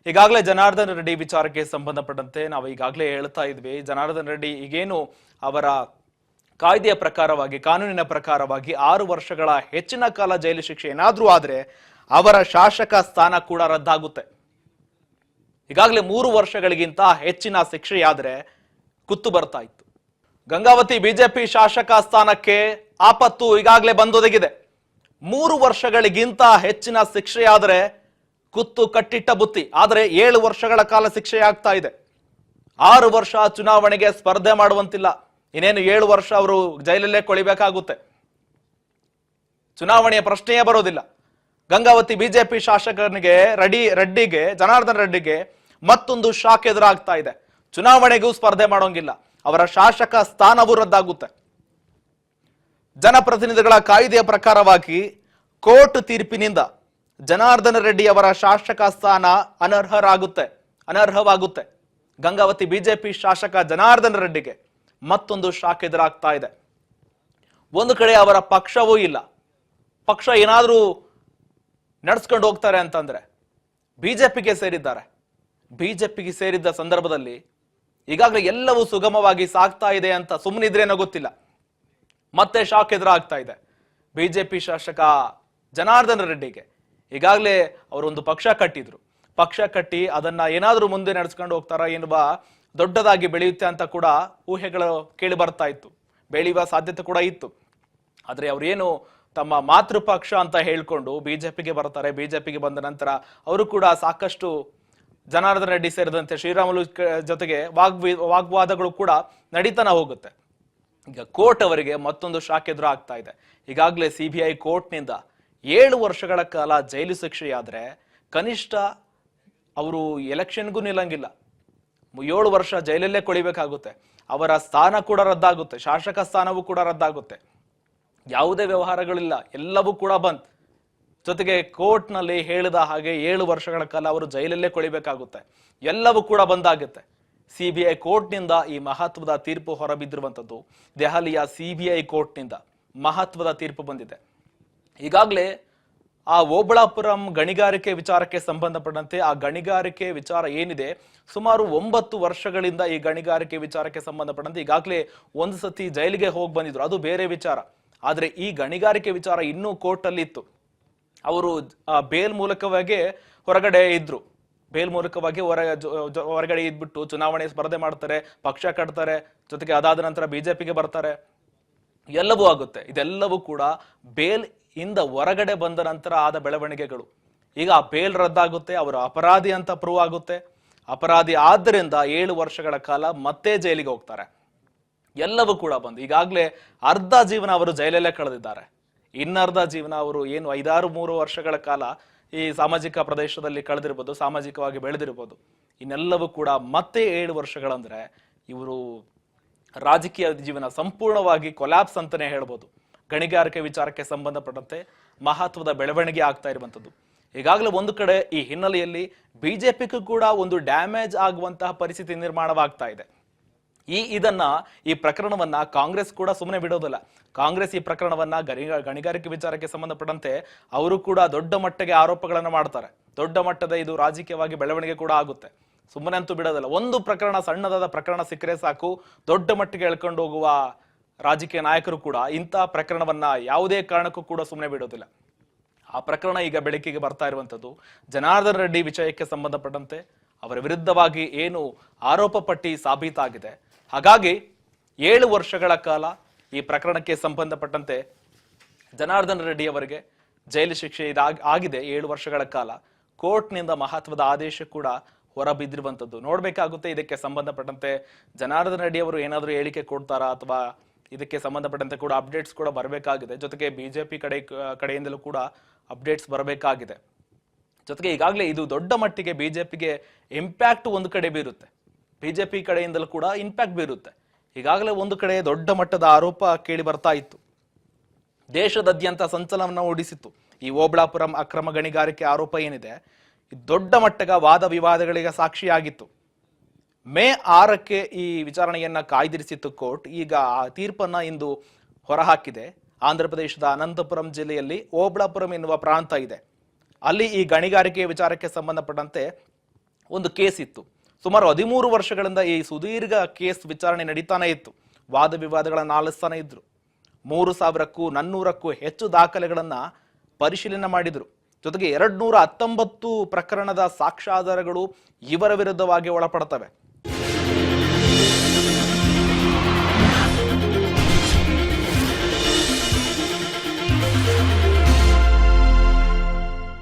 ಈಗಾಗಲೇ ಜನಾರ್ದನ್ ರೆಡ್ಡಿ ವಿಚಾರಕ್ಕೆ ಸಂಬಂಧಪಟ್ಟಂತೆ ನಾವು ಈಗಾಗಲೇ ಹೇಳ್ತಾ ಇದ್ವಿ. ಜನಾರ್ದನ್ ರೆಡ್ಡಿ ಈಗೇನು ಅವರ ಕಾಯ್ದೆಯ ಪ್ರಕಾರವಾಗಿ, ಕಾನೂನಿನ ಪ್ರಕಾರವಾಗಿ 6 ವರ್ಷಗಳ ಹೆಚ್ಚಿನ ಕಾಲ ಜೈಲು ಶಿಕ್ಷೆ ಏನಾದ್ರೂ ಆದ್ರೆ ಅವರ ಶಾಸಕ ಸ್ಥಾನ ಕೂಡ ರದ್ದಾಗುತ್ತೆ. ಈಗಾಗಲೇ 3 ವರ್ಷಗಳಿಗಿಂತ ಹೆಚ್ಚಿನ ಶಿಕ್ಷೆಯಾದ್ರೆ ಕುತ್ತು ಬರ್ತಾ ಇತ್ತು. ಗಂಗಾವತಿ ಬಿಜೆಪಿ ಶಾಸಕ ಸ್ಥಾನಕ್ಕೆ ಆಪತ್ತು ಈಗಾಗಲೇ ಬಂದೊದಗಿದೆ. 3 ವರ್ಷಗಳಿಗಿಂತ ಹೆಚ್ಚಿನ ಶಿಕ್ಷೆಯಾದ್ರೆ ಕುತ್ತು ಕಟ್ಟಿಟ್ಟ ಬುತ್ತಿ. ಆದರೆ 7 ವರ್ಷಗಳ ಕಾಲ ಶಿಕ್ಷೆ ಆಗ್ತಾ ಇದೆ. 6 ವರ್ಷ ಚುನಾವಣೆಗೆ ಸ್ಪರ್ಧೆ ಮಾಡುವಂತಿಲ್ಲ. ಇನ್ನೇನು 7 ವರ್ಷ ಅವರು ಜೈಲಲ್ಲೇ ಕೊಳಿಬೇಕಾಗುತ್ತೆ. ಚುನಾವಣೆಯ ಪ್ರಶ್ನೆಯೇ ಬರೋದಿಲ್ಲ. ಗಂಗಾವತಿ ಬಿಜೆಪಿ ಶಾಸಕನಿಗೆ ರೆಡ್ಡಿಗೆ ಜನಾರ್ದನ್ ರೆಡ್ಡಿಗೆ ಮತ್ತೊಂದು ಶಾಕ್ ಎದುರಾಗ್ತಾ ಇದೆ. ಚುನಾವಣೆಗೂ ಸ್ಪರ್ಧೆ ಮಾಡೋಂಗಿಲ್ಲ. ಅವರ ಶಾಸಕ ಸ್ಥಾನವೂ ರದ್ದಾಗುತ್ತೆ. ಜನಪ್ರತಿನಿಧಿಗಳ ಕಾಯ್ದೆಯ ಪ್ರಕಾರವಾಗಿ ಕೋರ್ಟ್ ತೀರ್ಪಿನಿಂದ ಜನಾರ್ದನ್ ರೆಡ್ಡಿ ಅವರ ಶಾಸಕ ಸ್ಥಾನ ಅನರ್ಹವಾಗುತ್ತೆ. ಗಂಗಾವತಿ ಬಿಜೆಪಿ ಶಾಸಕ ಜನಾರ್ದನ್ ರೆಡ್ಡಿಗೆ ಮತ್ತೊಂದು ಶಾಕ್ ಎದುರಾಗ್ತಾ ಇದೆ. ಒಂದು ಕಡೆ ಅವರ ಪಕ್ಷವೂ ಇಲ್ಲ. ಪಕ್ಷ ಏನಾದ್ರೂ ನಡೆಸ್ಕೊಂಡು ಹೋಗ್ತಾರೆ ಅಂತಂದ್ರೆ ಬಿಜೆಪಿಗೆ ಸೇರಿದ್ದಾರೆ. ಬಿಜೆಪಿಗೆ ಸೇರಿದ್ದ ಸಂದರ್ಭದಲ್ಲಿ ಈಗಾಗಲೇ ಎಲ್ಲವೂ ಸುಗಮವಾಗಿ ಸಾಗ್ತಾ ಇದೆ ಅಂತ ಸುಮ್ಮನಿದ್ರೇನೋ ಗೊತ್ತಿಲ್ಲ. ಮತ್ತೆ ಶಾಕ್ ಎದುರಾಗ್ತಾ ಇದೆ. ಬಿಜೆಪಿ ಶಾಸಕ ಜನಾರ್ದನ್ ರೆಡ್ಡಿಗೆ ಈಗಾಗಲೇ ಅವರೊಂದು ಪಕ್ಷ ಕಟ್ಟಿದ್ರು. ಪಕ್ಷ ಕಟ್ಟಿ ಅದನ್ನ ಏನಾದ್ರೂ ಮುಂದೆ ನಡೆಸ್ಕೊಂಡು ಹೋಗ್ತಾರಾ ಎನ್ನುವ ದೊಡ್ಡದಾಗಿ ಬೆಳೆಯುತ್ತೆ ಅಂತ ಕೂಡ ಊಹೆಗಳು ಕೇಳಿ ಬರ್ತಾ ಇತ್ತು. ಬೆಳೆಯುವ ಸಾಧ್ಯತೆ ಕೂಡ ಇತ್ತು. ಆದ್ರೆ ಅವ್ರೇನು ತಮ್ಮ ಮಾತೃ ಪಕ್ಷ ಅಂತ ಹೇಳ್ಕೊಂಡು ಬಿಜೆಪಿಗೆ ಬರ್ತಾರೆ. ಬಿಜೆಪಿಗೆ ಬಂದ ನಂತರ ಅವರು ಕೂಡ ಸಾಕಷ್ಟು ಜನಾರ್ದನ್ ರೆಡ್ಡಿ ಸೇರಿದಂತೆ ಶ್ರೀರಾಮುಲು ಜೊತೆಗೆ ವಾಗ್ವಾದಗಳು ಕೂಡ ನಡೀತಾನೆ ಹೋಗುತ್ತೆ. ಈಗ ಕೋರ್ಟ್ ಅವರಿಗೆ ಮತ್ತೊಂದು ಶಾಕ್ ಎದುರು ಆಗ್ತಾ ಇದೆ. ಈಗಾಗಲೇ ಸಿಬಿಐ ಕೋರ್ಟ್ನಿಂದ 7 ವರ್ಷಗಳ ಕಾಲ ಜೈಲು ಶಿಕ್ಷೆಯಾದ್ರೆ ಕನಿಷ್ಠ ಅವರು ಎಲೆಕ್ಷನ್ಗೂ ನಿಲ್ಲಂಗಿಲ್ಲ. 7 ವರ್ಷ ಜೈಲಲ್ಲೇ ಕೊಳಿಬೇಕಾಗುತ್ತೆ. ಅವರ ಸ್ಥಾನ ಕೂಡ ರದ್ದಾಗುತ್ತೆ. ಶಾಸಕ ಸ್ಥಾನವೂ ಕೂಡ ರದ್ದಾಗುತ್ತೆ. ಯಾವುದೇ ವ್ಯವಹಾರಗಳಿಲ್ಲ, ಎಲ್ಲವೂ ಕೂಡ ಬಂದ್. ಜೊತೆಗೆ ಕೋರ್ಟ್ನಲ್ಲಿ ಹೇಳಿದ ಹಾಗೆ 7 ವರ್ಷಗಳ ಕಾಲ ಅವರು ಜೈಲಲ್ಲೇ ಕೊಳಿಬೇಕಾಗುತ್ತೆ. ಎಲ್ಲವೂ ಕೂಡ ಬಂದಾಗುತ್ತೆ. ಸಿಬಿಐ ಕೋರ್ಟ್ನಿಂದ ಈ ಮಹತ್ವದ ತೀರ್ಪು ಹೊರಬಿದ್ದಿರುವಂಥದ್ದು. ದೆಹಲಿಯ ಸಿಬಿಐ ಕೋರ್ಟ್ನಿಂದ ಮಹತ್ವದ ತೀರ್ಪು ಬಂದಿದೆ. ಈಗಾಗಲೇ ಆ ಓಬಳಾಪುರಂ ಗಣಿಗಾರಿಕೆ ವಿಚಾರಕ್ಕೆ ಸಂಬಂಧಪಟ್ಟಂತೆ ಆ ಗಣಿಗಾರಿಕೆ ವಿಚಾರ ಏನಿದೆ, ಸುಮಾರು 9 ವರ್ಷಗಳಿಂದ ಈ ಗಣಿಗಾರಿಕೆ ವಿಚಾರಕ್ಕೆ ಸಂಬಂಧಪಟ್ಟಂತೆ ಈಗಾಗಲೇ ಒಂದು ಸತಿ ಜೈಲಿಗೆ ಹೋಗಿ ಬಂದಿದ್ರು. ಅದು ಬೇರೆ ವಿಚಾರ. ಆದ್ರೆ ಈ ಗಣಿಗಾರಿಕೆ ವಿಚಾರ ಇನ್ನೂ ಕೋರ್ಟ್ ಅಲ್ಲಿ ಇತ್ತು. ಅವರು ಬೇಲ್ ಮೂಲಕವಾಗಿ ಹೊರಗಡೆ ಇದ್ರು. ಬೇಲ್ ಮೂಲಕವಾಗಿ ಹೊರಗಡೆ ಇದ್ಬಿಟ್ಟು ಚುನಾವಣೆ ಸ್ಪರ್ಧೆ ಮಾಡ್ತಾರೆ, ಪಕ್ಷ ಕಟ್ತಾರೆ, ಜೊತೆಗೆ ಅದಾದ ನಂತರ ಬಿಜೆಪಿಗೆ ಬರ್ತಾರೆ. ಎಲ್ಲವೂ ಆಗುತ್ತೆ. ಇದೆಲ್ಲವೂ ಕೂಡ ಬೇಲ್ ಇಂದ ಹೊರಗಡೆ ಬಂದ ನಂತರ ಆದ ಬೆಳವಣಿಗೆಗಳು. ಈಗ ಆ ಬೇಲ್ ರದ್ದಾಗುತ್ತೆ. ಅವರು ಅಪರಾಧಿ ಅಂತ ಪ್ರೂವ್ ಆಗುತ್ತೆ. ಅಪರಾಧಿ ಆದ್ದರಿಂದ 7 ವರ್ಷಗಳ ಕಾಲ ಮತ್ತೆ ಜೈಲಿಗೆ ಹೋಗ್ತಾರೆ. ಎಲ್ಲವೂ ಕೂಡ ಬಂದು ಈಗಾಗಲೇ ಅರ್ಧ ಜೀವನ ಅವರು ಜೈಲಲ್ಲೇ ಕಳೆದಿದ್ದಾರೆ. ಇನ್ನರ್ಧ ಜೀವನ ಅವರು ಏನು 5-6 ವರ್ಷಗಳ ಕಾಲ ಈ ಸಾಮಾಜಿಕ ಪ್ರದೇಶದಲ್ಲಿ ಕಳೆದಿರ್ಬೋದು, ಸಾಮಾಜಿಕವಾಗಿ ಬೆಳೆದಿರ್ಬೋದು. ಇನ್ನೆಲ್ಲವೂ ಕೂಡ ಮತ್ತೆ 7 ವರ್ಷಗಳಂದ್ರೆ ಇವರು ರಾಜಕೀಯ ಜೀವನ ಸಂಪೂರ್ಣವಾಗಿ ಕೊಲ್ಯಾಪ್ಸ್ ಅಂತಾನೆ ಹೇಳ್ಬೋದು. ಗಣಿಗಾರಿಕೆ ವಿಚಾರಕ್ಕೆ ಸಂಬಂಧಪಟ್ಟಂತೆ ಮಹತ್ವದ ಬೆಳವಣಿಗೆ ಆಗ್ತಾ ಇರುವಂತದ್ದು. ಈಗಾಗಲೇ ಒಂದು ಕಡೆ ಈ ಹಿನ್ನೆಲೆಯಲ್ಲಿ ಬಿಜೆಪಿಗೂ ಕೂಡ ಒಂದು ಡ್ಯಾಮೇಜ್ ಆಗುವಂತಹ ಪರಿಸ್ಥಿತಿ ನಿರ್ಮಾಣವಾಗ್ತಾ ಇದೆ. ಈ ಪ್ರಕರಣವನ್ನ ಕಾಂಗ್ರೆಸ್ ಕೂಡ ಸುಮ್ಮನೆ ಬಿಡೋದಿಲ್ಲ. ಕಾಂಗ್ರೆಸ್ ಈ ಪ್ರಕರಣವನ್ನ ಗಣಿಗಾರಿಕೆ ವಿಚಾರಕ್ಕೆ ಸಂಬಂಧಪಟ್ಟಂತೆ ಅವರು ಕೂಡ ದೊಡ್ಡ ಮಟ್ಟಿಗೆ ಆರೋಪಗಳನ್ನು ಮಾಡ್ತಾರೆ. ದೊಡ್ಡ ಮಟ್ಟದ ಇದು ರಾಜಕೀಯವಾಗಿ ಬೆಳವಣಿಗೆ ಕೂಡ ಆಗುತ್ತೆ. ಸುಮ್ಮನೆ ಅಂತೂ ಬಿಡೋದಿಲ್ಲ. ಒಂದು ಪ್ರಕರಣ, ಸಣ್ಣದಾದ ಪ್ರಕರಣ ಸಿಕ್ಕರೆ ಸಾಕು, ದೊಡ್ಡ ಮಟ್ಟಿಗೆ ಎಳ್ಕೊಂಡು ಹೋಗುವ ರಾಜಕೀಯ ನಾಯಕರು ಕೂಡ ಇಂಥ ಪ್ರಕರಣವನ್ನ ಯಾವುದೇ ಕಾರಣಕ್ಕೂ ಕೂಡ ಸುಮ್ಮನೆ ಬಿಡೋದಿಲ್ಲ. ಆ ಪ್ರಕರಣ ಈಗ ಬೆಳಕಿಗೆ ಬರ್ತಾ ಇರುವಂತದ್ದು ಜನಾರ್ದನ್ ರೆಡ್ಡಿ ವಿಷಯಕ್ಕೆ ಸಂಬಂಧಪಟ್ಟಂತೆ ಅವರ ವಿರುದ್ಧವಾಗಿ ಏನು ಆರೋಪ ಪಟ್ಟಿ ಸಾಬೀತಾಗಿದೆ. ಹಾಗಾಗಿ 7 ವರ್ಷಗಳ ಕಾಲ ಈ ಪ್ರಕರಣಕ್ಕೆ ಸಂಬಂಧಪಟ್ಟಂತೆ ಜನಾರ್ದನ್ ರೆಡ್ಡಿ ಅವರಿಗೆ ಜೈಲು ಶಿಕ್ಷೆ ಆಗಿದೆ. 7 ವರ್ಷಗಳ ಕಾಲ ಕೋರ್ಟ್ನಿಂದ ಮಹತ್ವದ ಆದೇಶ ಕೂಡ ಹೊರಬಿದ್ದಿರುವಂತದ್ದು. ನೋಡ್ಬೇಕಾಗುತ್ತೆ ಇದಕ್ಕೆ ಸಂಬಂಧಪಟ್ಟಂತೆ ಜನಾರ್ದನ್ ರೆಡ್ಡಿ ಅವರು ಏನಾದರೂ ಹೇಳಿಕೆ ಕೊಡ್ತಾರಾ ಅಥವಾ ಇದಕ್ಕೆ ಸಂಬಂಧಪಟ್ಟಂತೆ ಕೂಡ ಅಪ್ಡೇಟ್ಸ್ ಕೂಡ ಬರಬೇಕಾಗಿದೆ. ಜೊತೆಗೆ ಬಿಜೆಪಿ ಕಡೆಯಿಂದಲೂ ಕೂಡ ಅಪ್ಡೇಟ್ಸ್ ಬರಬೇಕಾಗಿದೆ. ಜೊತೆಗೆ ಈಗಾಗಲೇ ಇದು ದೊಡ್ಡ ಮಟ್ಟಿಗೆ ಬಿಜೆಪಿಗೆ ಇಂಪ್ಯಾಕ್ಟ್ ಒಂದು ಕಡೆ ಬೀರುತ್ತೆ. ಬಿಜೆಪಿ ಕಡೆಯಿಂದಲೂ ಕೂಡ ಇಂಪ್ಯಾಕ್ಟ್ ಬೀರುತ್ತೆ. ಈಗಾಗಲೇ ಒಂದು ಕಡೆ ದೊಡ್ಡ ಮಟ್ಟದ ಆರೋಪ ಕೇಳಿ ಬರ್ತಾ ಇತ್ತು. ದೇಶದಾದ್ಯಂತ ಸಂಚಲನ ಮೂಡಿಸಿತ್ತು. ಈ ಓಬಳಾಪುರಂ ಅಕ್ರಮ ಗಣಿಗಾರಿಕೆ ಆರೋಪ ಏನಿದೆ, ದೊಡ್ಡ ಮಟ್ಟದ ವಾದ ವಿವಾದಗಳಿಗೆ ಸಾಕ್ಷಿಯಾಗಿತ್ತು. ಮೇ 6ಕ್ಕೆ ಈ ವಿಚಾರಣೆಯನ್ನ ಕಾಯ್ದಿರಿಸಿತ್ತು ಕೋರ್ಟ್. ಈಗ ಆ ತೀರ್ಪನ್ನ ಇಂದು ಹೊರಹಾಕಿದೆ. ಆಂಧ್ರ ಪ್ರದೇಶದ ಅನಂತಪುರಂ ಜಿಲ್ಲೆಯಲ್ಲಿ ಓಬಳಾಪುರಂ ಎನ್ನುವ ಪ್ರಾಂತ ಇದೆ. ಅಲ್ಲಿ ಈ ಗಣಿಗಾರಿಕೆ ವಿಚಾರಕ್ಕೆ ಸಂಬಂಧಪಟ್ಟಂತೆ ಒಂದು ಕೇಸ್ ಇತ್ತು. ಸುಮಾರು 13 ವರ್ಷಗಳಿಂದ ಈ ಸುದೀರ್ಘ ಕೇಸ್ ವಿಚಾರಣೆ ನಡೀತಾನೆ ಇತ್ತು. ವಾದ ವಿವಾದಗಳನ್ನ ಆಲಿಸ್ತಾನೆ ಇದ್ರು. 3,000ಕ್ಕೂ 400ಕ್ಕೂ ಹೆಚ್ಚು ದಾಖಲೆಗಳನ್ನ ಪರಿಶೀಲನೆ ಮಾಡಿದ್ರು. ಜೊತೆಗೆ 219 ಪ್ರಕರಣದ ಸಾಕ್ಷ್ಯಾಧಾರಗಳು ಇವರ ವಿರುದ್ಧವಾಗಿ ಒಳಪಡ್ತವೆ.